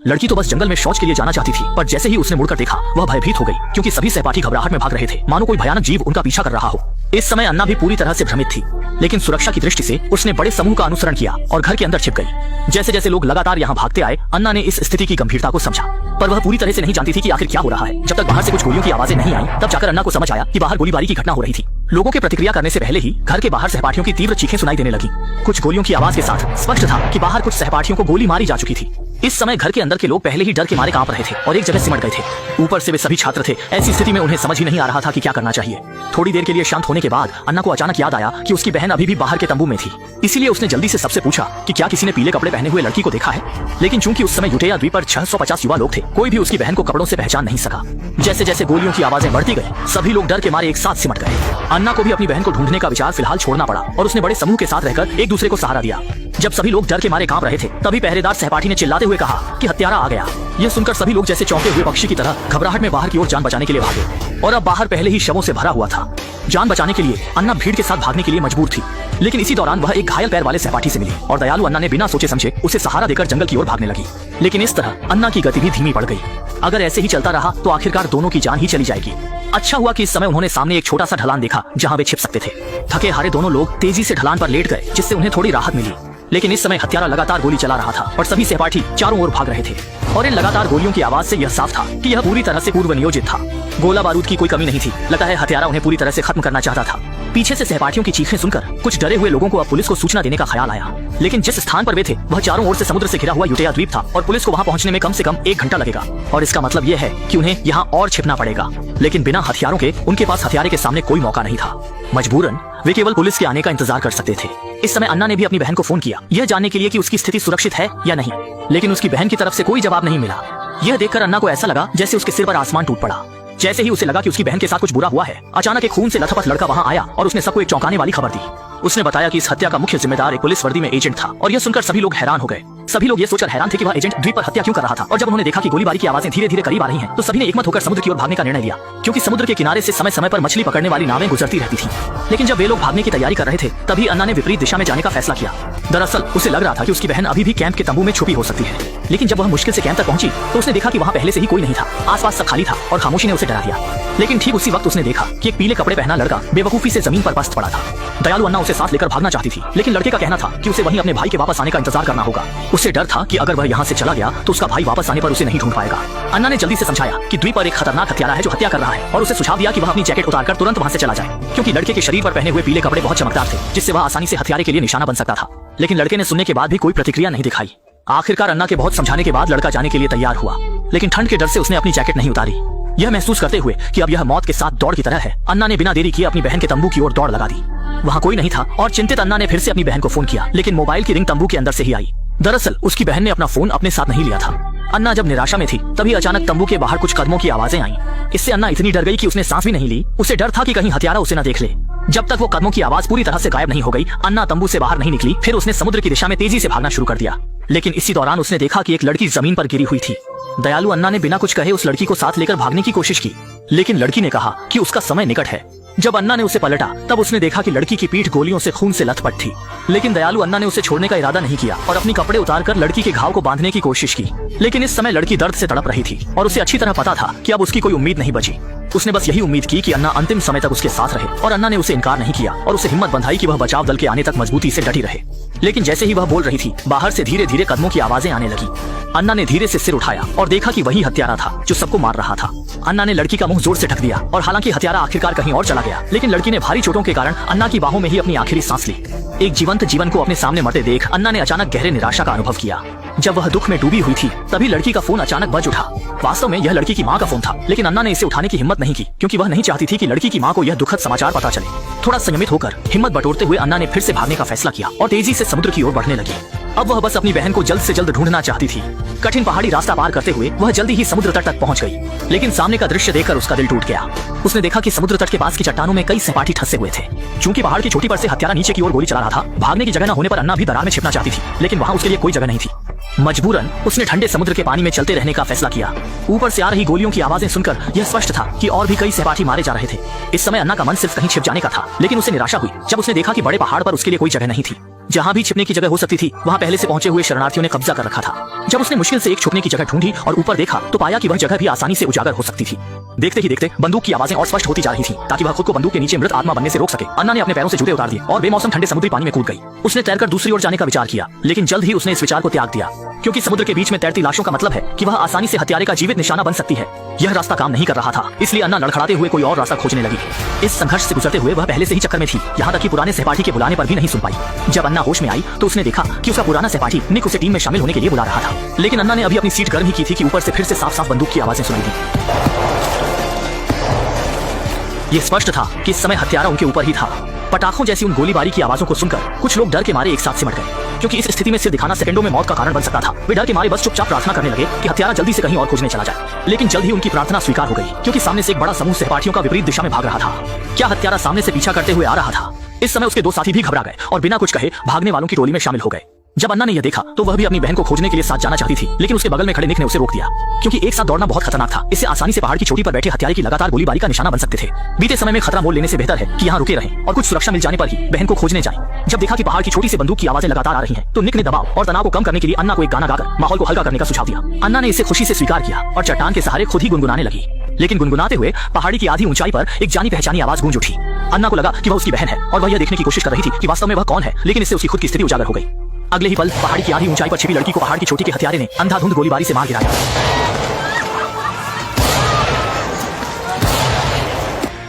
लड़की तो बस जंगल में शौच के लिए जाना चाहती थी, पर जैसे ही उसने मुड़कर देखा वह भयभीत हो गई, क्योंकि सभी सहपाठी घबराहट में भाग रहे थे, मानो कोई भयानक जीव उनका पीछा कर रहा हो। इस समय अन्ना भी पूरी तरह से भ्रमित थी, लेकिन सुरक्षा की दृष्टि से उसने बड़े समूह का अनुसरण किया और घर के अंदर छिप गई। जैसे जैसे लोग लगातार यहाँ भागते आए, अन्ना ने इस स्थिति की गंभीरता को समझा, पर वह पूरी तरह से नहीं जानती थी कि आखिर क्या हो रहा है। जब तक बाहर से कुछ गोलियों की आवाजें नहीं आई, तब जाकर अन्ना को समझ आया कि बाहर गोलीबारी की घटना हो रही थी। लोगों के प्रतिक्रिया करने से पहले ही घर के बाहर सहपाठियों की तीव्र चीखें सुनाई देने लगी। कुछ गोलियों की आवाज के साथ स्पष्ट था कि बाहर कुछ सहपाठियों को गोली मारी जा चुकी थी। इस समय घर के अंदर के लोग पहले ही डर के मारे कांप रहे थे और एक जगह सिमट गए थे। ऊपर से वे सभी छात्र थे। ऐसी स्थिति में उन्हें समझ ही नहीं आ रहा था कि क्या करना चाहिए। थोड़ी देर के लिए शांत होने के बाद अन्ना को अचानक याद आया कि उसकी बहन अभी भी बाहर के तंबू में थी। इसीलिए उसने जल्दी से सबसे पूछा कि क्या किसी ने पीले कपड़े पहने हुए लड़की को देखा है। लेकिन चूंकि उस समय युटेया द्वीप पर 650 युवा लोग थे, कोई भी उसकी बहन को कपड़ों से पहचान नहीं सका। जैसे जैसे गोलियों की आवाजें बढ़ती गई, सभी लोग डर के मारे एक साथ सिमट गए। अन्ना को भी अपनी बहन को ढूंढने का विचार फिलहाल छोड़ना पड़ा और उसने बड़े समूह के साथ रहकर एक दूसरे को सहारा दिया। जब सभी लोग डर के मारे कांप रहे थे, तभी पहरेदार सहपाठी ने चिल्लाते हुए कहा कि हत्यारा आ गया। यह सुनकर सभी लोग जैसे चौंके हुए पक्षी की तरह घबराहट में बाहर की ओर जान बचाने के लिए भागे, और अब बाहर पहले ही शवों से भरा हुआ था। जान बचाने के लिए अन्ना भीड़ के साथ भागने के लिए मजबूर थी, लेकिन इसी दौरान वह एक घायल पैर वाले सहपाठी से मिली और दयालु अन्ना ने बिना सोचे समझे उसे सहारा देकर जंगल की ओर भागने लगी। लेकिन इस तरह अन्ना की गति भी धीमी पड़ गई। अगर ऐसे ही चलता रहा तो आखिरकार दोनों की जान ही चली जाएगी। अच्छा हुआ कि इस समय उन्होंने सामने एक छोटा सा ढलान देखा जहाँ वे छिप सकते थे। थके हारे दोनों लोग तेजी से ढलान पर लेट गए, जिससे उन्हें थोड़ी राहत मिली। लेकिन इस समय हत्यारा लगातार गोली चला रहा था और सभी सहपाठी चारों ओर भाग रहे थे, और इन लगातार गोलियों की आवाज से यह साफ था कि यह पूरी तरह से पूर्व नियोजित था। गोला बारूद की कोई कमी नहीं थी। लगता है हत्यारा उन्हें पूरी तरह से खत्म करना चाहता था। पीछे से सहपाठियों की चीखें सुनकर कुछ डरे हुए लोगों को अब पुलिस को सूचना देने का ख्याल आया, लेकिन जिस स्थान पर वे थे वह चारों ओर से समुद्र से घिरा हुआ युटेया द्वीप था और पुलिस को वहां पहुंचने में कम से कम 1 घंटा लगेगा। और इसका मतलब यह है कि उन्हें यहाँ और छिपना पड़ेगा। लेकिन बिना हथियारों के उनके पास हथियारे के सामने कोई मौका नहीं था। मजबूरन वे केवल पुलिस के आने का इंतजार कर सकते थे। इस समय अन्ना ने भी अपनी बहन को फोन किया, यह जानने के लिए कि उसकी स्थिति सुरक्षित है या नहीं, लेकिन उसकी बहन की तरफ से कोई जवाब नहीं मिला। यह देखकर अन्ना को ऐसा लगा जैसे उसके सिर पर आसमान टूट पड़ा। जैसे ही उसे लगा कि उसकी बहन के साथ कुछ बुरा हुआ है, अचानक एक खून से लथपथ लड़का वहां आया और उसने सबको एक चौंकाने वाली खबर दी। उसने बताया कि इस हत्या का मुख्य जिम्मेदार एक पुलिस वर्दी में एजेंट था, और यह सुनकर सभी लोग हैरान हो गए। सभी लोग ये सोचकर हैरान थे कि वह एजेंट द्वीप पर हत्या क्यों कर रहा था। और जब उन्होंने देखा कि गोलीबारी की आवाजें धीरे धीरे करीब आ रही हैं, तो सभी ने एकमत होकर समुद्र की ओर भागने का निर्णय लिया, क्योंकि समुद्र के किनारे से समय समय पर मछली पकड़ने वाली नावें गुजरती रहती थी। लेकिन जब वे लोग भागने की तैयारी कर रहे थे, तभी अन्ना ने विपरीत दिशा में जाने का फैसला किया। दरअसल उसे लग रहा था कि उसकी बहन अभी भी कैंप के तंबू में छुपी हो सकती है। लेकिन जब वह मुश्किल से कैंप तक पहुंची, तो उसने देखा कि वहां पहले से ही कोई नहीं था। आसपास सब खाली था और खामोशी ने उसे डरा दिया। लेकिन ठीक उसी वक्त उसने देखा कि एक पीले कपड़े पहना लड़का बेवकूफी से जमीन पर पस्त पड़ा था। दयालु अन्ना उसे साथ लेकर भागना चाहती थी, लेकिन लड़के का कहना था कि उसे वहीं अपने भाई के वापस आने का इंतजार करना होगा। उसे डर था कि अगर वह यहाँ से चला गया तो उसका भाई वापस आने पर उसे नहीं ढूंढ पाएगा। अन्ना ने जल्दी से समझाया कि द्वीप पर एक खतरनाक हत्यारा है जो हत्या कर रहा है, और उसे सुझाव दिया कि वह अपनी जैकेट उतारकर तुरंत वहां से चला जाए, क्योंकि लड़के के शरीर पर पहने हुए पीले कपड़े बहुत चमकदार थे, जिससे वह आसानी से हथियारे के लिए निशाना बन सकता था। लेकिन लड़के ने सुनने के बाद भी कोई प्रतिक्रिया नहीं दिखाई। आखिरकार अन्ना के बहुत समझाने के बाद लड़का जाने के लिए तैयार हुआ, लेकिन ठंड के डर से उसने अपनी जैकेट नहीं उतारी। यह महसूस करते हुए कि अब यह मौत के साथ दौड़ की तरह है, अन्ना ने बिना देरी किए अपनी बहन के तंबू की ओर दौड़ लगा दी। वहाँ कोई नहीं था और चिंतित अन्ना ने फिर से अपनी बहन को फोन किया, लेकिन मोबाइल की रिंग तंबू के अंदर से ही आई। दरअसल उसकी बहन ने अपना फोन अपने साथ नहीं लिया था। अन्ना जब निराशा में थी, तभी अचानक तंबू के बाहर कुछ कदमों की आवाजें आईं। इससे अन्ना इतनी डर गई कि उसने सांस भी नहीं ली। उसे डर था कि कहीं हत्यारा उसे न देख ले। जब तक वो कदमों की आवाज पूरी तरह से गायब नहीं हो गई, अन्ना तंबू से बाहर नहीं निकली। फिर उसने समुद्र की दिशा में तेजी से भागना शुरू कर दिया। लेकिन इसी दौरान उसने देखा कि एक लड़की जमीन पर गिरी हुई थी। दयालु अन्ना ने बिना कुछ कहे उस लड़की को साथ लेकर भागने की कोशिश की, लेकिन लड़की ने कहा कि उसका समय निकट है। जब अन्ना ने उसे पलटा, तब उसने देखा कि लड़की की पीठ गोलियों से खून से लथपथ थी। लेकिन दयालु अन्ना ने उसे छोड़ने का इरादा नहीं किया और अपनी कपड़े उतारकर लड़की के घाव को बांधने की कोशिश की। लेकिन इस समय लड़की दर्द से तड़प रही थी और उसे अच्छी तरह पता था कि अब उसकी कोई उम्मीद नहीं बची। उसने बस यही उम्मीद की कि अन्ना अंतिम समय तक उसके साथ रहे, और अन्ना ने उसे इनकार नहीं किया और उसे हिम्मत बंधाई कि वह बचाव दल के आने तक मजबूती से डटी रहे। लेकिन जैसे ही वह बोल रही थी, बाहर से धीरे धीरे कदमों की आवाजें आने लगी। अन्ना ने धीरे से सिर उठाया और देखा कि वही हत्यारा था जो सबको मार रहा था। अन्ना ने लड़की का मुंह जोर से ढक दिया, और हालांकि हत्यारा आखिरकार कहीं और चला गया, लेकिन लड़की ने भारी चोटों के कारण अन्ना की बाहों में ही अपनी आखिरी सांस ली। एक जीवंत जीवन को अपने सामने मरते देख अन्ना ने अचानक गहरे निराशा का अनुभव किया। जब वह दुख में डूबी हुई थी, तभी लड़की का फोन अचानक बज उठा। वास्तव में यह लड़की की माँ का फोन था, लेकिन अन्ना ने इसे उठाने की हिम्मत नहीं की, क्योंकि वह नहीं चाहती थी कि लड़की की माँ को यह दुखद समाचार पता चले। थोड़ा संयमित होकर हिम्मत बटोरते हुए अन्ना ने फिर से भागने का फैसला किया और तेजी से समुद्र की ओर बढ़ने लगी। अब वह बस अपनी बहन को जल्द से जल्द ढूंढना चाहती थी। कठिन पहाड़ी रास्ता पार करते हुए वह जल्दी ही समुद्र तट तक पहुंच गई, लेकिन सामने का दृश्य देखकर उसका दिल टूट गया। उसने देखा कि समुद्र तट के पास की चट्टानों में कई सहपाठी फंसे हुए थे। चूंकि पहाड़ की चोटी पर से हत्यारा नीचे की ओर गोली चला रहा था, भागने की जगह न होने पर अन्ना भी दरार में छिपना चाहती थी, लेकिन वहाँ उसके लिए कोई जगह नहीं थी। मजबूरन उसने ठंडे समुद्र के पानी में चलते रहने का फैसला किया। ऊपर से आ रही गोलियों की आवाजें सुनकर यह स्पष्ट था कि और भी कई सहपाठी मारे जा रहे थे। इस समय अन्ना का मन सिर्फ कहीं छिप जाने का था, लेकिन उसे निराशा हुई जब उसने देखा कि बड़े पहाड़ पर उसके लिए कोई जगह नहीं थी। जहाँ भी छिपने की जगह हो सकती थी वहाँ पहले से पहुंचे हुए शरणार्थियों ने कब्जा कर रखा था। जब उसने मुश्किल से एक छुपने की जगह ढूंढी और ऊपर देखा तो पाया कि वह जगह भी आसानी से उजागर हो सकती थी। देखते ही देखते बंदूक की आवाजें और स्पष्ट होती जा रही थी ताकि वह खुद को बंदूक के नीचे मृत आत्मा बनने से रोक सके। अन्ना ने अपने पैरों से जूते उतार दिए और बेमौसम ठंडे समुद्री पानी में कूद गई। उसने तैरकर दूसरी ओर जाने का विचार किया, लेकिन जल्द ही उसने इस विचार को त्याग दिया, क्योंकि समुद्र के बीच में तैरती लाशों का मतलब है कि वह आसानी से हत्यारे का जीवित निशाना बन सकती है। यह रास्ता काम नहीं कर रहा था, इसलिए अन्ना लड़खड़ाते हुए कोई और रास्ता खोजने लगी। इस संघर्ष से गुजरते हुए वह पहले से ही चक्कर में थी, यहाँ तक कि पुराने सहपाठी के बुलाने पर भी नहीं सुन पाई। जब अन्ना होश में आई तो उसने देखा कि उसका पुराना सहपाठी निक उसे टीम में शामिल होने के लिए बुला रहा था, लेकिन अन्ना ने अभी अपनी सीट गर्म ही की थी कि ऊपर से फिर से साफ साफ बंदूक की आवाजें सुनाई दी। यह स्पष्ट था कि इस समय हत्यारा उनके ऊपर ही था। पटाखों जैसी उन गोलीबारी की आवाजों को सुनकर कुछ लोग डर के मारे एक साथ सिमट गए, क्योंकि इस स्थिति में सिर दिखाना सेकंडों में मौत का कारण बन सकता था। वे डर के मारे बस चुपचाप प्रार्थना करने लगे कि हत्यारा जल्दी से कहीं और खोजने चला जाए। लेकिन जल्द ही उनकी प्रार्थना स्वीकार हो गई, क्योंकि सामने से एक बड़ा समूह सहपाठियों का विपरीत दिशा में भाग रहा था। क्या हत्यारा सामने से पीछा करते हुए आ रहा था? इस समय उसके दो साथी भी घबरा गए और बिना कुछ कहे भागने वालों की टोली में शामिल हो गए। जब अन्ना ने यह देखा तो वह भी अपनी बहन को खोजने के लिए साथ जाना चाहती थी, लेकिन उसके बगल में खड़े निक ने उसे रोक दिया, क्योंकि एक साथ दौड़ना बहुत खतरनाक था। इससे आसानी से पहाड़ की चोटी पर बैठे हत्यारे की लगातार गोलीबारी का निशाना बन सकते थे। बीते समय में खतरा मोल लेने से बेहतर है कि यहाँ रुके रहें और कुछ सुरक्षा मिल जाने पर ही बहन को खोजने जाएं। जब देखा कि पहाड़ की चोटी से बंदूक की आवाजें लगातार आ रही हैं, तो निक ने दबाव और तनाव को कम करने के लिए अन्ना को एक गाना गाकर माहौल को हल्का करने का सुझाव दिया। अन्ना ने इसे खुशी से स्वीकार किया और चट्टान के सहारे खुद ही गुनगुनाने लगी। लेकिन गुनगुनाते हुए पहाड़ी की आधी ऊंचाई पर एक जानी पहचानी आवाज गूंज उठी। अन्ना को लगा कि वह उसकी बहन है और वह यह देखने की कोशिश कर रही थी कि वास्तव में वह कौन है, लेकिन इससे उसकी खुद की स्थिति उजागर हो गई। अगले ही पल पहाड़ी की आधी ऊंचाई पर छिपी लड़की को पहाड़ की चोटी के हत्यारे ने अंधाधुंध गोलीबारी से मार गिराया।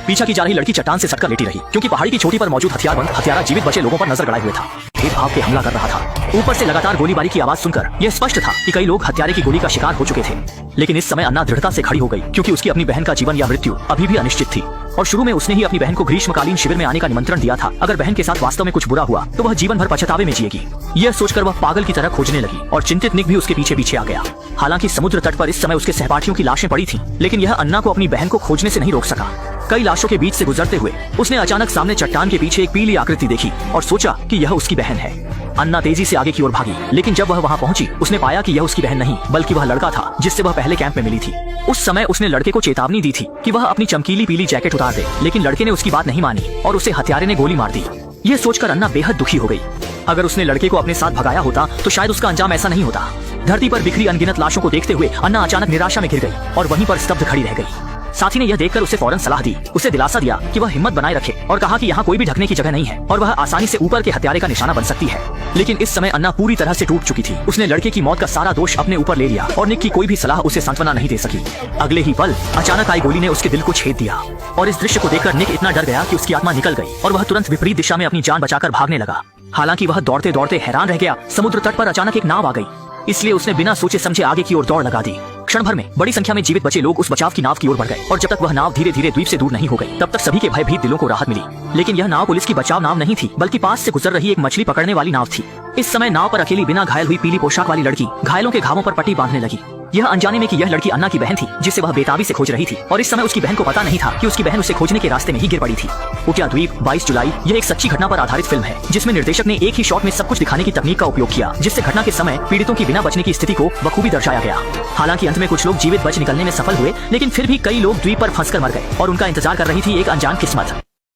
पीछा की जा रही लड़की चट्टान से सटकर लेटी रही, क्योंकि पहाड़ी की चोटी पर मौजूद हथियारा जीवित बचे लोगों पर नजर गड़ाए हुए था। भेदभाव के हमला कर रहा था। ऊपर से लगातार गोलीबारी की आवाज सुनकर यह स्पष्ट था कि कई लोग हत्यारे की गोली का शिकार हो चुके थे। लेकिन इस समय अन्ना दृढ़ता से खड़ी हो गई, क्योंकि उसकी अपनी बहन का जीवन या मृत्यु अभी भी अनिश्चित थी। और शुरू में उसने ही अपनी बहन को ग्रीष्मकालीन शिविर में आने का निमंत्रण दिया था। अगर बहन के साथ वास्तव में कुछ बुरा हुआ तो वह जीवन भर पछतावे में जिएगी। यह सोचकर वह पागल की तरह खोजने लगी और चिंतित निक भी उसके पीछे पीछे आ गया। हालांकि समुद्र तट पर इस समय उसके सहपाठियों की लाशें पड़ी थीं, लेकिन यह अन्ना को अपनी बहन को खोजने से नहीं रोक सका। कई लाशों के बीच से गुजरते हुए उसने अचानक सामने चट्टान के पीछे एक पीली आकृति देखी और सोचा कि यह उसकी बहन है। अन्ना तेजी से आगे की ओर भागी, लेकिन जब वह वहां पहुंची उसने पाया कि यह उसकी बहन नहीं बल्कि वह लड़का था जिससे वह पहले कैंप में मिली थी। उस समय उसने लड़के को चेतावनी दी थी कि वह अपनी चमकीली पीली जैकेट उतार दे, लेकिन लड़के ने उसकी बात नहीं मानी और उसे हत्यारे ने गोली मार दी। यह सोचकर अन्ना बेहद दुखी हो गई। अगर उसने लड़के को अपने साथ भगाया होता तो शायद उसका अंजाम ऐसा नहीं होता। धरती पर बिखरी अनगिनत लाशों को देखते हुए अन्ना अचानक निराशा में गिर गई और वहीं पर स्तब्ध खड़ी रह गई। साथी ने यह देखकर उसे फौरन सलाह दी, उसे दिलासा दिया कि वह हिम्मत बनाए रखे और कहा कि यहाँ कोई भी ढकने की जगह नहीं है और वह आसानी से ऊपर के हत्यारे का निशाना बन सकती है। लेकिन इस समय अन्ना पूरी तरह से टूट चुकी थी। उसने लड़के की मौत का सारा दोष अपने ऊपर ले लिया और निक की कोई भी सलाह उसे सांत्वना नहीं दे सकी। अगले ही पल अचानक आई गोली ने उसके दिल को छेद दिया और इस दृश्य को देखकर निक इतना डर गया कि उसकी आत्मा निकल गई और वह तुरंत विपरीत दिशा में अपनी जान बचाकर भागने लगा। हालांकि वह दौड़ते दौड़ते हैरान रह गया। समुद्र तट पर अचानक एक नाव आ गई, इसलिए उसने बिना सोचे समझे आगे की ओर दौड़ लगा दी। क्षण भर में बड़ी संख्या में जीवित बचे लोग उस बचाव की नाव की ओर बढ़ गए और जब तक वह नाव धीरे धीरे द्वीप से दूर नहीं हो गई तब तक सभी के भयभीत दिलों को राहत मिली। लेकिन यह नाव पुलिस की बचाव नाव नहीं थी, बल्कि पास से गुजर रही एक मछली पकड़ने वाली नाव थी। इस समय नाव पर अकेली बिना घायल हुई पीली पोशाक वाली लड़की घायलों के घावों पर पट्टी बांधने लगी, यह अनजाने में कि यह लड़की अन्ना की बहन थी जिसे वह बेताबी से खोज रही थी। और इस समय उसकी बहन को पता नहीं था कि उसकी बहन उसे खोजने के रास्ते में ही गिर पड़ी थी। उटिया द्वीप 22 जुलाई यह एक सच्ची घटना पर आधारित फिल्म है, जिसमें निर्देशक ने एक ही शॉट में सब कुछ दिखाने की तकनीक का उपयोग किया, जिससे घटना के समय पीड़ितों की बिना बचने की स्थिति को बखूबी दर्शाया गया। हालांकि अंत में कुछ लोग जीवित बच निकलने में सफल हुए, लेकिन फिर भी कई लोग द्वीप पर फंसकर मर गए और उनका इंतजार कर रही थी एक अनजान किस्मत।